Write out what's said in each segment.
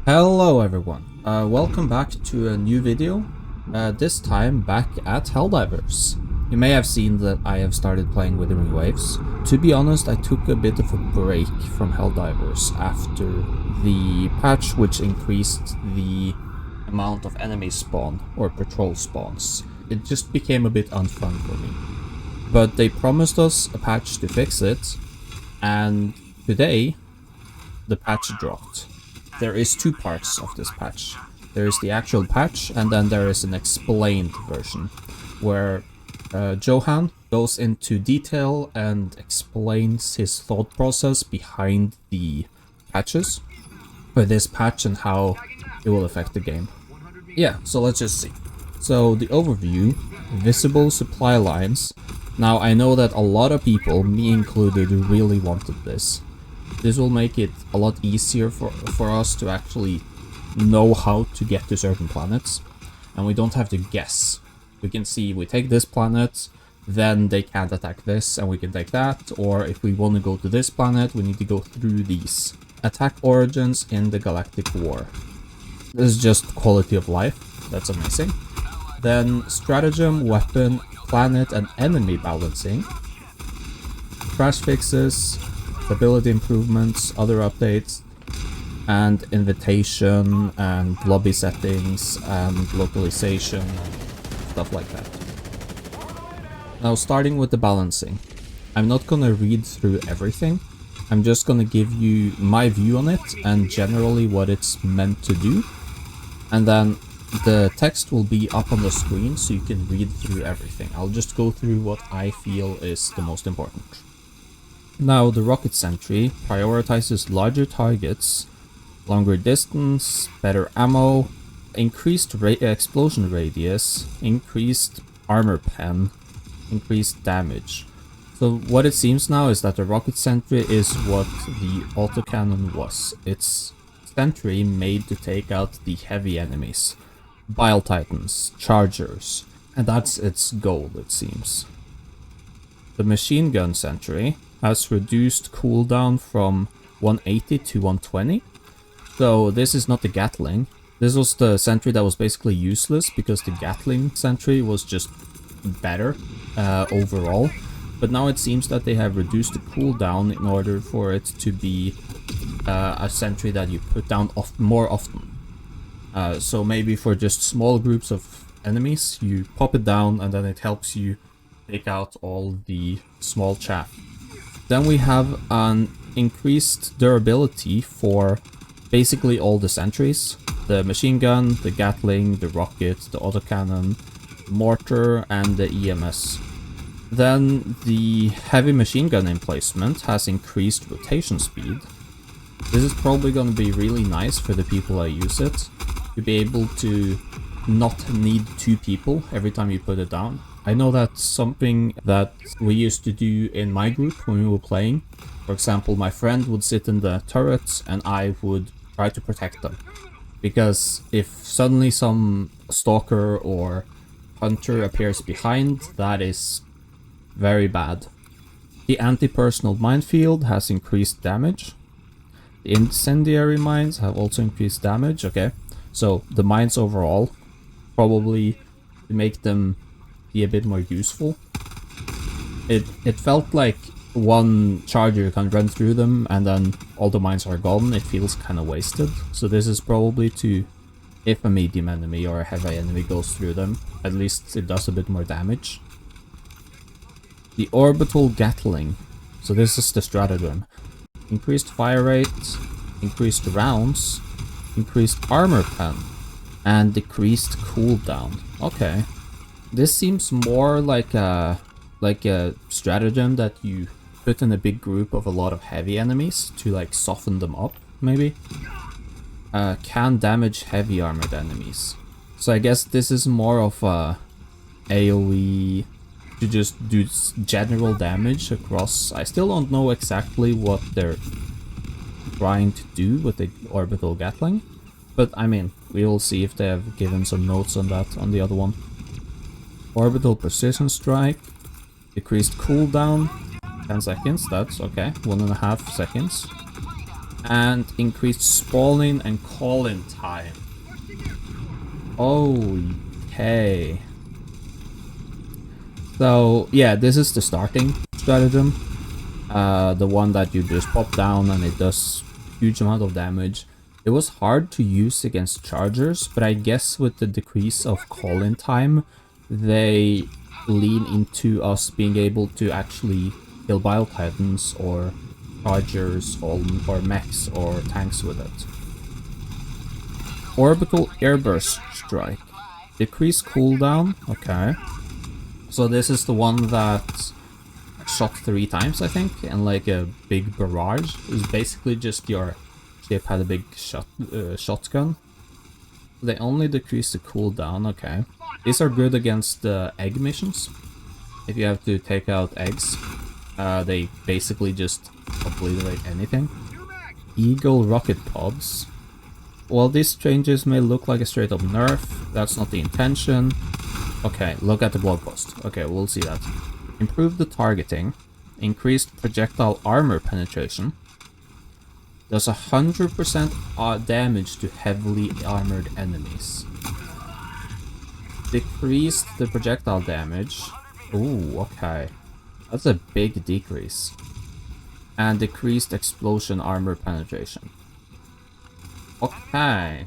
Hello everyone, welcome back to a new video, this time back at Helldivers. You may have seen that I have started playing Withering Waves. To be honest, I took a bit of a break from Helldivers after the patch which increased the amount of enemy spawn or patrol spawns. It just became a bit unfun for me. But they promised us a patch to fix it, and today the patch dropped. There is two parts of this patch. There is the actual patch, and then there is an explained version where Johan goes into detail and explains his thought process behind the patches for this patch and how it will affect the game. Yeah, so let's just see. So the overview, visible supply lines. Now I know that a lot of people, me included, really wanted this. This will make it a lot easier for us to actually know how to get to certain planets, and we don't have to guess. We can see we take this planet, then they can't attack this, and we can take that, or if we want to go to this planet, we need to go through these. Attack origins in the Galactic War. This is just quality of life, that's amazing. Then stratagem, weapon, planet and enemy balancing. Crash fixes, stability improvements, other updates, and invitation and lobby settings and localization and stuff like that. Now starting with the balancing. I'm not gonna read through everything. I'm just gonna give you my view on it and generally what it's meant to do. And then the text will be up on the screen so you can read through everything. I'll just go through what I feel is the most important. Now, the rocket sentry prioritizes larger targets, longer distance, better ammo, increased explosion radius, increased armor pen, increased damage. So what it seems now is that the rocket sentry is what the autocannon was. It's sentry made to take out the heavy enemies, bile titans, chargers, and that's its goal, it seems. The machine gun sentry has reduced cooldown from 180 to 120. So this is not the Gatling. This was the sentry that was basically useless because the Gatling sentry was just better overall. But now it seems that they have reduced the cooldown in order for it to be a sentry that you put down more often. So maybe for just small groups of enemies, you pop it down and then it helps you take out all the small chaff. Then we have an increased durability for basically all the sentries. The machine gun, the Gatling, the rocket, the autocannon, mortar and the EMS. Then the heavy machine gun emplacement has increased rotation speed. This is probably going to be really nice for the people that use it, to be able to not need two people every time you put it down. I know that's something that we used to do in my group when we were playing. For example, my friend would sit in the turrets and I would try to protect them. Because if suddenly some stalker or hunter appears behind, that is very bad. The anti-personal minefield has increased damage. The incendiary mines have also increased damage. Okay, so the mines overall, probably to make them be a bit more useful. It felt like one charger can run through them and then all the mines are gone. It feels kind of wasted. So this is probably to, if a medium enemy or a heavy enemy goes through them, at least it does a bit more damage. The orbital Gatling. So this is the stratagem. Increased fire rate, increased rounds, increased armor pen, and decreased cooldown. Okay. This seems more like a stratagem that you put in a big group of a lot of heavy enemies to like soften them up, maybe. Can damage heavy armored enemies. So I guess this is more of a AoE to just do general damage across. I still don't know exactly what they're trying to do with the orbital Gatling, but I mean, we will see if they have given some notes on that on the other one. Orbital precision strike, decreased cooldown, 10 seconds, that's okay, 1.5 seconds. And increased spawning and call-in time. Okay. So, yeah, this is the starting stratagem. The one that you just pop down and it does huge amount of damage. It was hard to use against chargers, but I guess with the decrease of call-in time, they lean into us being able to actually kill Bile Titans or chargers or mechs or tanks with it. Orbital Airburst Strike. Decrease cooldown. Okay. So this is the one that shot 3 times, I think, and like a big barrage. It's basically just your ship had a big shotgun. They only decrease the cooldown. Okay. These are good against egg missions. If you have to take out eggs, they basically just obliterate anything. Eagle rocket pods. While these changes may look like a straight up nerf, that's not the intention. Okay, look at the blog post. Okay, we'll see that. Improve the targeting. Increased projectile armor penetration. Does 100% damage to heavily armored enemies. Decreased the projectile damage. Ooh, okay. That's a big decrease. And decreased explosion armor penetration. Okay.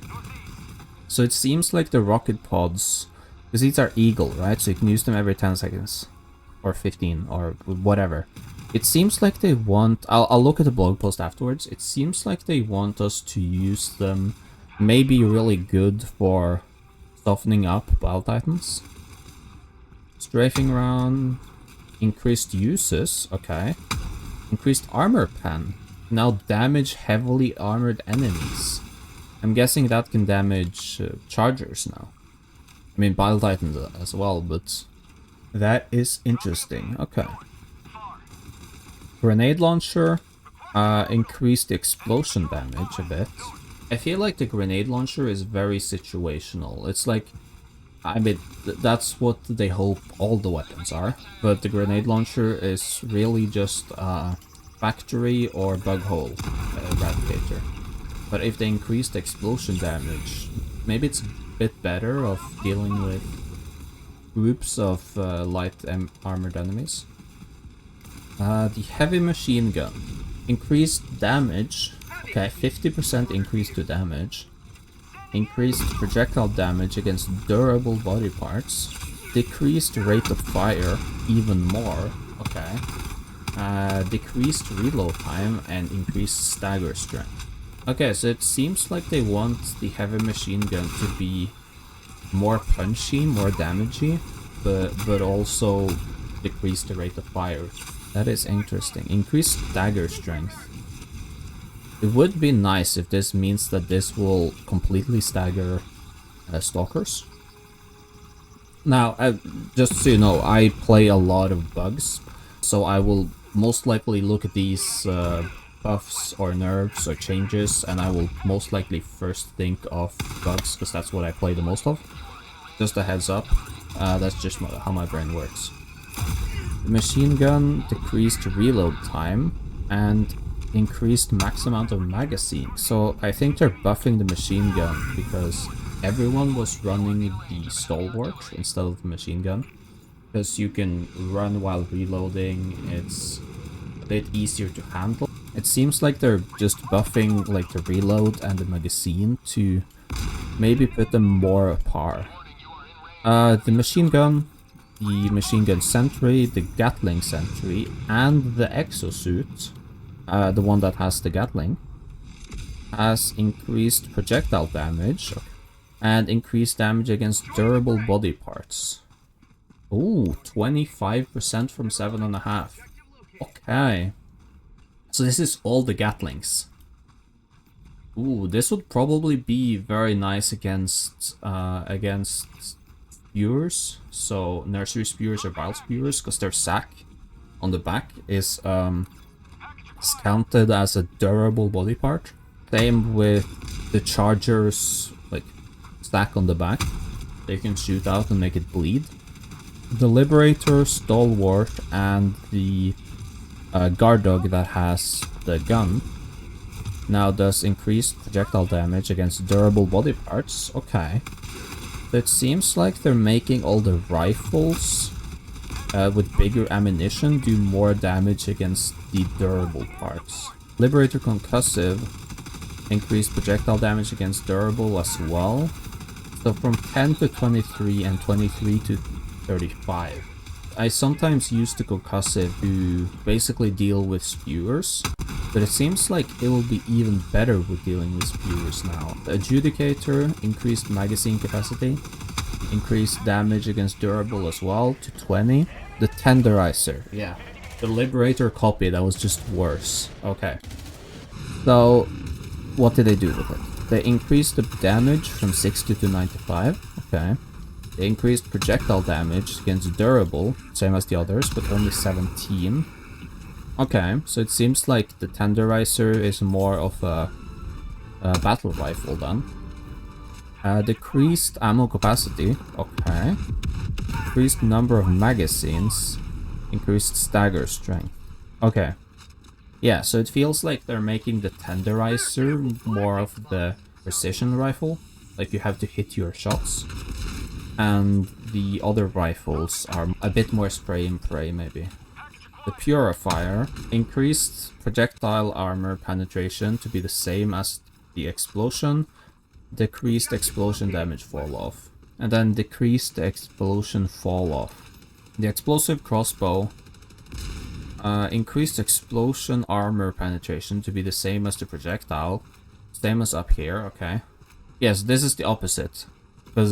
So it seems like the rocket pods, because these are Eagle, right? So you can use them every 10 seconds. Or 15, or whatever. It seems like they want... I'll look at the blog post afterwards. It seems like they want us to use them. Maybe really good for softening up Bile Titans. Strafing around. Increased uses. Okay. Increased armor pen. Now damage heavily armored enemies. I'm guessing that can damage chargers now. I mean, Bile Titans as well, but that is interesting. Okay. Grenade launcher. Increased explosion damage a bit. I feel like the grenade launcher is very situational. It's like, I mean, that's what they hope all the weapons are. But the grenade launcher is really just factory or bug hole eradicator. But if they increase the explosion damage, maybe it's a bit better of dealing with groups of light armored enemies. The heavy machine gun. Increased damage. Okay, 50% increase to damage. Increased projectile damage against durable body parts. Decreased rate of fire even more. Okay. Decreased reload time and increased stagger strength. Okay, so it seems like they want the heavy machine gun to be more punchy, more damagey, but also decrease the rate of fire. That is interesting. Increased stagger strength. It would be nice if this means that this will completely stagger stalkers. Now, just so you know, I play a lot of bugs, so I will most likely look at these buffs or nerfs or changes, and I will most likely first think of bugs, because that's what I play the most of. Just a heads up, that's just how my brain works. The machine gun decreased reload time and increased max amount of magazine. So I think they're buffing the machine gun because everyone was running the stalwart instead of the machine gun. Because you can run while reloading, it's a bit easier to handle. It seems like they're just buffing like the reload and the magazine to maybe put them more apart. The machine gun sentry, the Gatling sentry, and the exosuit, the one that has the Gatling, has increased projectile damage and increased damage against durable body parts. Ooh, 25% from 7.5. Okay. So this is all the Gatlings. Ooh, this would probably be very nice against spewers. So nursery spewers or bile spewers, because their sack on the back is counted as a durable body part. Same with the chargers, like sack on the back. They can shoot out and make it bleed. The Liberator, Stalwart, and the guard dog that has the gun now does increased projectile damage against durable body parts. Okay. So it seems like they're making all the rifles with bigger ammunition do more damage against the durable parts. Liberator Concussive increased projectile damage against durable as well. So from 10 to 23 and 23 to 35. I sometimes use the Concussive to basically deal with spewers, but it seems like it will be even better with dealing with spewers now. The Adjudicator increased magazine capacity, increased damage against durable as well to 20. The Tenderizer, yeah. The Liberator copy, that was just worse. Okay. So, what did they do with it? They increased the damage from 60 to 95. Okay. They increased projectile damage against durable, same as the others, but only 17. Okay, so it seems like the Tenderizer is more of a battle rifle then. Decreased ammo capacity. Okay. Increased number of magazines. Increased stagger strength. Okay. Yeah, so it feels like they're making the Tenderizer more of the precision rifle. Like you have to hit your shots. And the other rifles are a bit more spray and pray maybe. The Purifier increased projectile armor penetration to be the same as the explosion. Decreased explosion damage fall off. And then decreased the explosion fall off. The explosive crossbow increased explosion armor penetration to be the same as the projectile. Same as up here, okay. Yes, this is the opposite. Because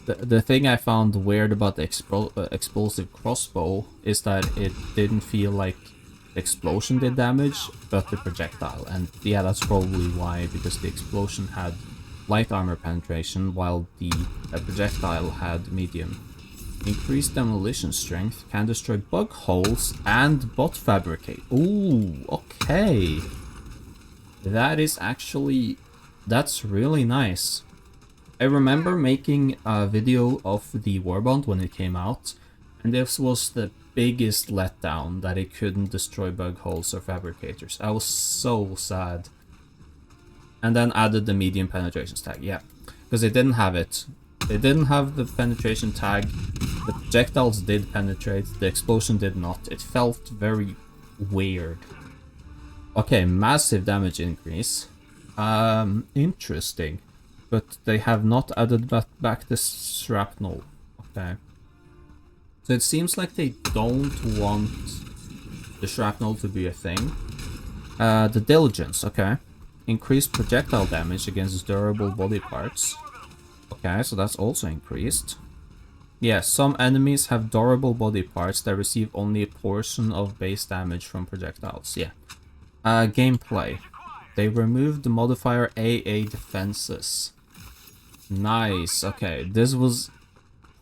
the thing I found weird about the explosive crossbow is that it didn't feel like the explosion did damage, but the projectile. And yeah, that's probably why, because the explosion had light armor penetration, while the projectile had medium. Increased demolition strength, can destroy bug holes and bot fabricate. Ooh, okay. That is actually, that's really nice. I remember making a video of the Warband when it came out, and this was the biggest letdown that it couldn't destroy bug holes or fabricators. I was so sad. And then added the medium penetration tag, yeah. Because it didn't have it. It didn't have the penetration tag. The projectiles did penetrate, the explosion did not. It felt very weird. Okay, massive damage increase. Interesting. But they have not added back the shrapnel. Okay. So it seems like they don't want the shrapnel to be a thing. The Diligence, okay. Increased projectile damage against durable body parts. Okay, so that's also increased. Yeah, some enemies have durable body parts that receive only a portion of base damage from projectiles. Yeah. Gameplay. They removed the modifier AA defenses. Nice. Okay, this was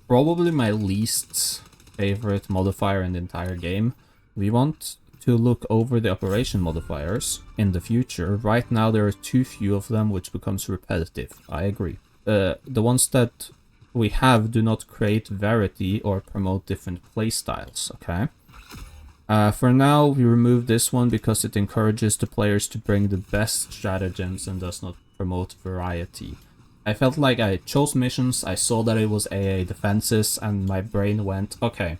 probably my least favorite modifier in the entire game. We want to look over the operation modifiers in the future. Right now there are too few of them, which becomes repetitive. I agree. The ones that we have do not create variety or promote different playstyles, okay? For now, we remove this one because it encourages the players to bring the best stratagems and does not promote variety. I felt like I chose missions, I saw that it was AA defenses, and my brain went, okay,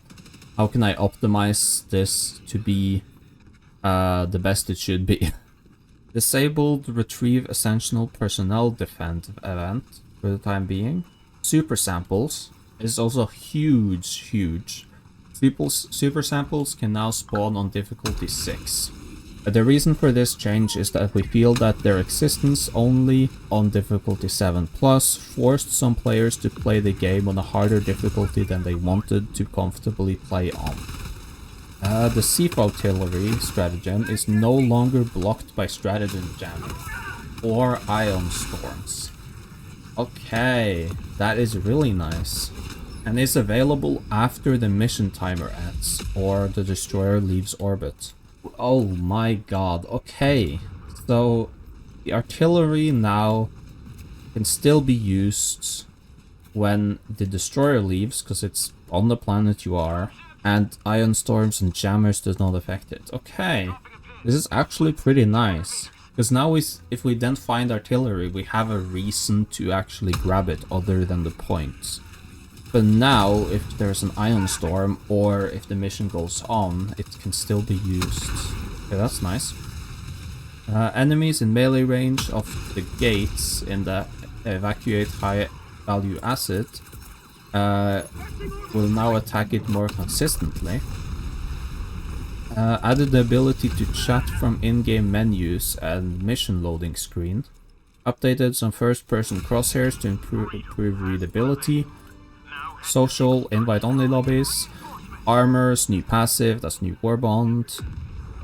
how can I optimize this to be the best it should be? Disabled Retrieve Essential Personnel Defend event for the time being. Super Samples is also huge. Super Samples can now spawn on difficulty 6. The reason for this change is that we feel that their existence only on difficulty 7+ forced some players to play the game on a harder difficulty than they wanted to comfortably play on. The Siege Artillery stratagem is no longer blocked by stratagem jamming or ion storms. Okay, that is really nice. And is available after the mission timer ends or the destroyer leaves orbit. Oh my god, okay. So the artillery now can still be used when the destroyer leaves, because it's on the planet you are, and ion storms and jammers does not affect it. Okay, this is actually pretty nice. Because now if we then find artillery, we have a reason to actually grab it other than the points. But now, if there's an ion storm, or if the mission goes on, it can still be used. Okay, that's nice. Enemies in melee range of the gates in the evacuate high value asset will now attack it more consistently. Added the ability to chat from in-game menus and mission loading screen. Updated some first-person crosshairs to improve readability. Social, invite-only lobbies. Armors, new passive, that's new warbond.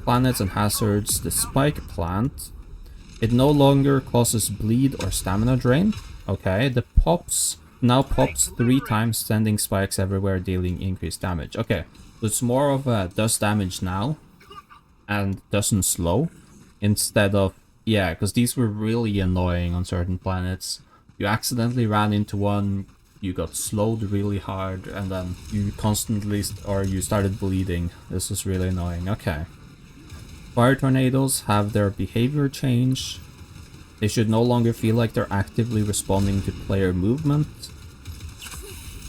Planets and hazards, the spike plant. It no longer causes bleed or stamina drain. Okay, the pops now pops 3 times, sending spikes everywhere, dealing increased damage. Okay, so it's more of a does damage now and doesn't slow, instead of, yeah, because these were really annoying on certain planets. You accidentally ran into one, you got slowed really hard, and then you constantly, or you started bleeding. This was really annoying. Okay. Fire tornadoes have their behavior change. They should no longer feel like they're actively responding to player movement.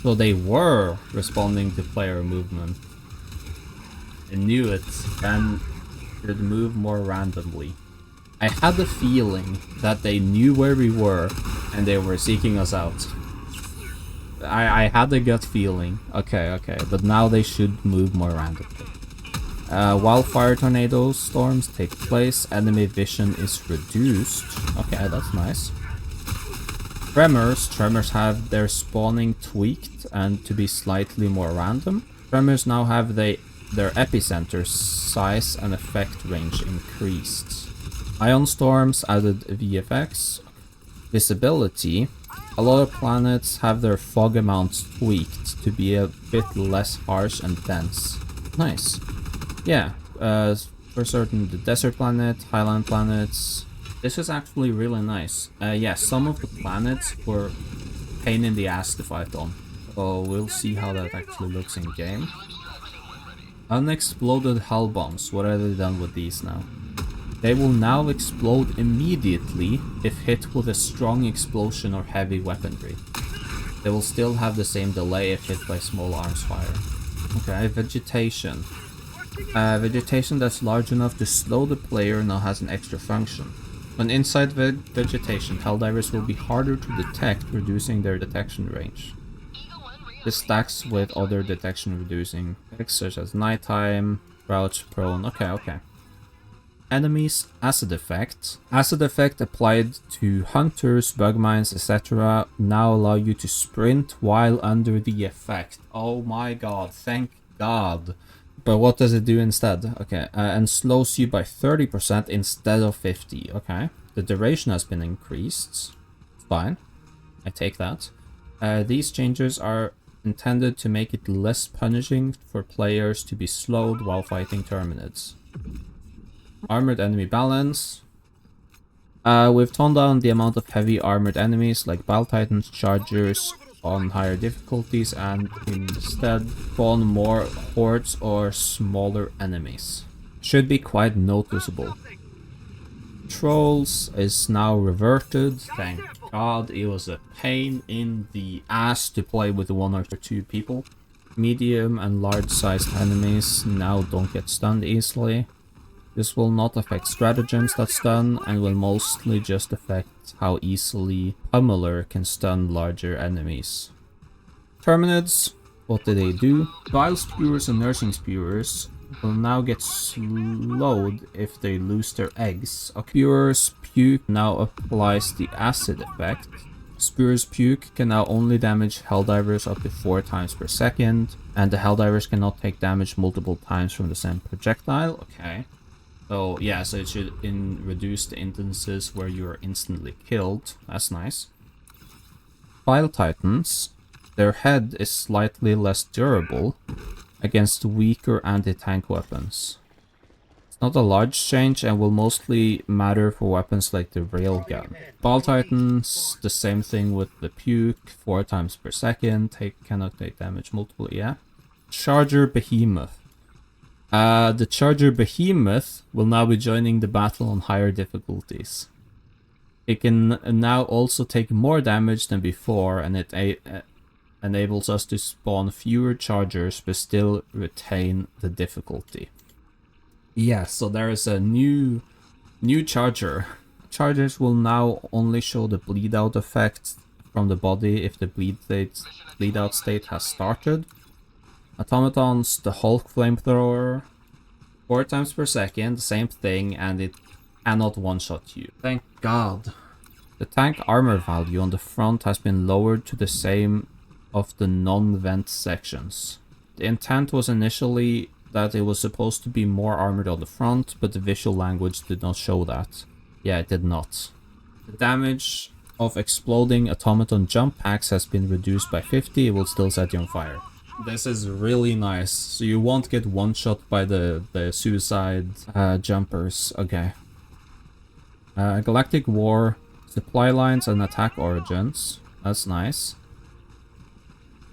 So they were responding to player movement. I knew it, and should move more randomly. I had the feeling that they knew where we were and they were seeking us out. I had the gut feeling. Okay, but now they should move more randomly. While fire tornado storms take place, enemy vision is reduced. Okay, that's nice. Tremors have their spawning tweaked and to be slightly more random. Tremors now have their epicenter size and effect range increased. Ion storms added VFX. Visibility. A lot of planets have their fog amounts tweaked to be a bit less harsh and dense. Nice. Yeah, for certain, the desert planet, highland planets. This is actually really nice. Yeah, some of the planets were pain in the ass to fight on. So we'll see how that actually looks in game. Unexploded hell bombs. What are they done with these now? They will now explode immediately if hit with a strong explosion or heavy weaponry. They will still have the same delay if hit by small arms fire. Okay, vegetation. Vegetation that's large enough to slow the player now has an extra function. When inside vegetation, Helldivers will be harder to detect, reducing their detection range. This stacks with other detection reducing effects such as nighttime, crouch, prone. Okay. Enemies, acid effect. Acid effect applied to hunters, bug mines, etc. now allow you to sprint while under the effect. Oh my god, thank god. But what does it do instead? Okay, and slows you by 30% instead of 50. Okay, the duration has been increased. Fine, I take that. These changes are intended to make it less punishing for players to be slowed while fighting Terminids. Armored enemy balance. We've toned down the amount of heavy armored enemies like Battle Titans, Chargers on higher difficulties, and instead spawn more hordes or smaller enemies. Should be quite noticeable. Trolls is now reverted, thank god. It was a pain in the ass to play with 1 or 2 people. Medium and large sized enemies now don't get stunned easily. This will not affect stratagems that stun, and will mostly just affect how easily Pummeler can stun larger enemies. Terminids, what do they do? Bile Spewers and Nursing Spewers will now get slowed if they lose their eggs. Spewers Puke now applies the acid effect. Spewers Puke can now only damage Helldivers up to 4 times per second, and the Helldivers cannot take damage multiple times from the same projectile. Okay. So yeah, so it should reduce the instances where you are instantly killed. That's nice. Bile Titans, their head is slightly less durable against weaker anti-tank weapons. It's not a large change and will mostly matter for weapons like the railgun. Bile Titans, the same thing with the Puke, 4 times per second, cannot take damage multiple, yeah. Charger Behemoth. The Charger Behemoth will now be joining the battle on higher difficulties. It can now also take more damage than before, and it enables us to spawn fewer chargers but still retain the difficulty. Yeah, so there is a new charger. Chargers will now only show the bleed out effect from the body if the bleed out state has started. Automatons, the Hulk flamethrower, 4 times per second, same thing, and it cannot one-shot you. Thank God. The tank armor value on the front has been lowered to the same of the non-vent sections. The intent was initially that it was supposed to be more armored on the front, but the visual language did not show that. Yeah, it did not. The damage of exploding automaton jump packs has been reduced by 50, it will still set you on fire. This is really nice, so you won't get one-shot by the suicide jumpers. Okay. Galactic War, supply lines and attack origins. That's nice.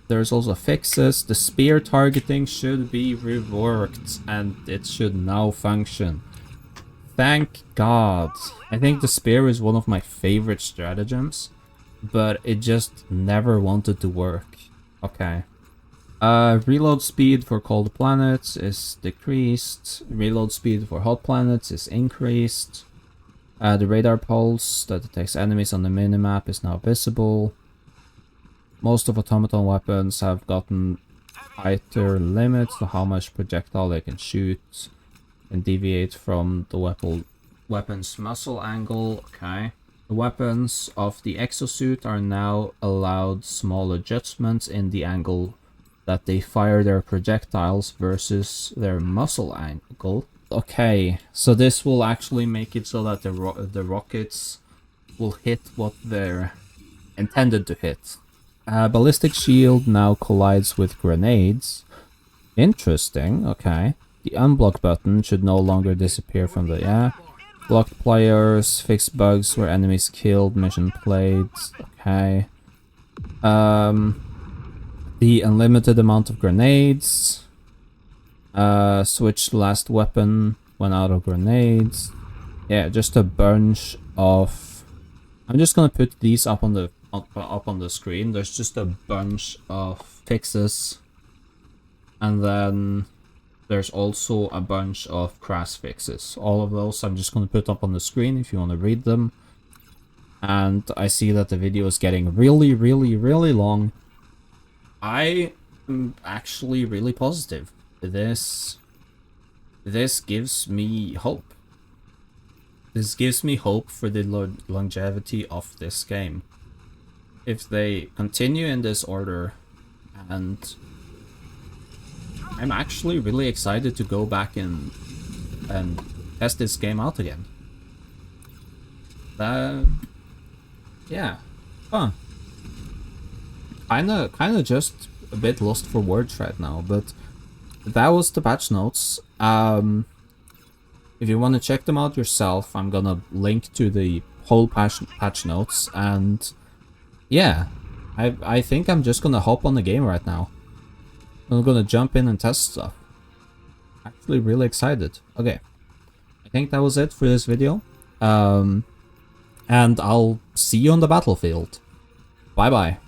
There's also fixes. The spear targeting should be reworked and it should now function. Thank God. I think the spear is one of my favorite stratagems, but it just never wanted to work. Okay. Reload speed for cold planets is decreased. Reload speed for hot planets is increased. The radar pulse that detects enemies on the minimap is now visible. Most of automaton weapons have gotten tighter limits to how much projectile they can shoot and deviate from the weapon's muzzle angle. Okay. The weapons of the exosuit are now allowed small adjustments in the angle that they fire their projectiles versus their muzzle angle. Okay, so this will actually make it so that the rockets will hit what they're intended to hit. Ballistic shield now collides with grenades. Interesting, okay. The unblock button should no longer disappear from the... yeah. Blocked players, fix bugs where enemies killed, mission played. Okay. The unlimited amount of grenades. Switch last weapon when out of grenades. Yeah, just a bunch of... I'm just gonna put these up on the screen. There's just a bunch of fixes. And then there's also a bunch of crash fixes. All of those I'm just gonna put up on the screen if you want to read them. And I see that the video is getting really, really, really long. I am actually really positive. This gives me hope. This gives me hope for the longevity of this game. If they continue in this order, and I'm actually really excited to go back and test this game out again. Yeah, fun. Kinda just a bit lost for words right now, but that was the patch notes. If you want to check them out yourself, I'm gonna link to the whole patch notes, and yeah, I think I'm just gonna hop on the game right now. I'm gonna jump in and test stuff. Actually really excited. Okay, I think that was it for this video. And I'll see you on the battlefield. Bye bye.